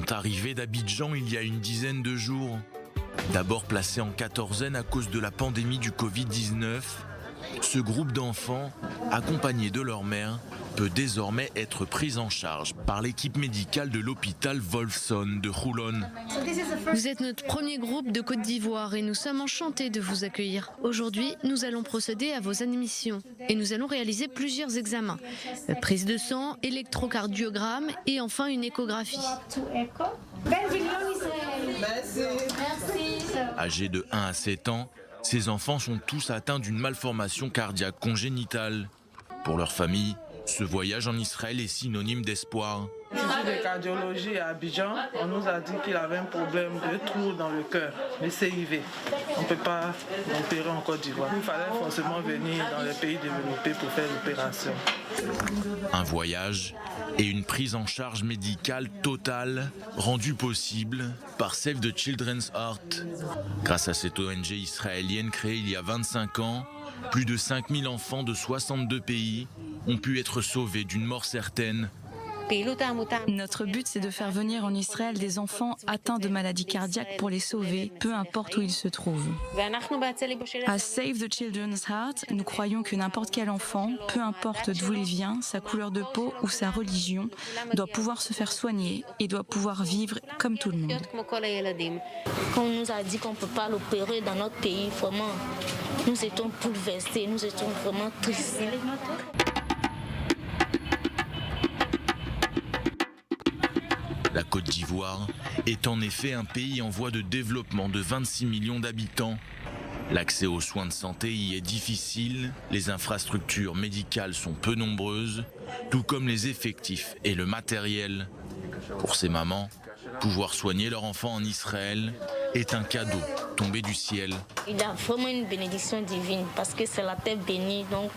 sont arrivés d'Abidjan il y a une dizaine de jours. D'abord placé en quatorzaine à cause de la pandémie du Covid-19, ce groupe d'enfants, accompagnés de leur mère, peut désormais être pris en charge par l'équipe médicale de l'hôpital Wolfson de Roulon. Vous êtes notre premier groupe de Côte d'Ivoire et nous sommes enchantés de vous accueillir. Aujourd'hui, nous allons procéder à vos admissions et nous allons réaliser plusieurs examens. Prise de sang, électrocardiogramme et enfin une échographie. Âgés de 1 à 7 ans, ces enfants sont tous atteints d'une malformation cardiaque congénitale. Pour leur famille, ce voyage en Israël est synonyme d'espoir. L'Institut de cardiologie à Abidjan, on nous a dit qu'il avait un problème de trou dans le cœur, le CIV. On ne peut pas l'opérer en Côte d'Ivoire. Il fallait forcément venir dans les pays développés pour faire l'opération. Un voyage et une prise en charge médicale totale rendue possible par Save the Children's Heart. Grâce à cette ONG israélienne créée il y a 25 ans, plus de 5000 enfants de 62 pays ont pu être sauvés d'une mort certaine. Notre but, c'est de faire venir en Israël des enfants atteints de maladies cardiaques pour les sauver, peu importe où ils se trouvent. À Save the Children's Heart, nous croyons que n'importe quel enfant, peu importe d'où il vient, sa couleur de peau ou sa religion, doit pouvoir se faire soigner et doit pouvoir vivre comme tout le monde. Quand on nous a dit qu'on ne peut pas l'opérer dans notre pays, vraiment, nous étions bouleversés, nous étions vraiment tristes. La Côte d'Ivoire est en effet un pays en voie de développement de 26 millions d'habitants. L'accès aux soins de santé y est difficile, les infrastructures médicales sont peu nombreuses, tout comme les effectifs et le matériel. Pour ces mamans, pouvoir soigner leur enfant en Israël est un cadeau tombé du ciel. Il y a vraiment une bénédiction divine parce que c'est la terre bénie, donc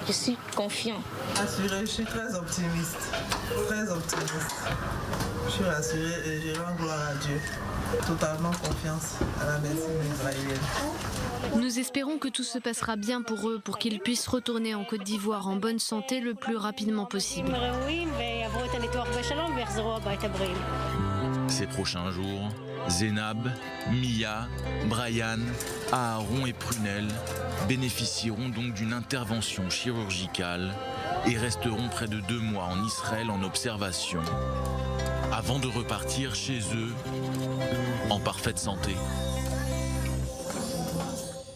je suis confiant. Assuré, je suis très optimiste. Très optimiste. Je suis rassurée et je rends gloire à Dieu. Totalement confiance à la médecine israélienne. Nous espérons que tout se passera bien pour eux, pour qu'ils puissent retourner en Côte d'Ivoire en bonne santé le plus rapidement possible. Ces prochains jours, Zénab, Mia, Brian, Aaron et Prunelle bénéficieront donc d'une intervention chirurgicale et resteront près de 2 mois en Israël en observation, avant de repartir chez eux en parfaite santé.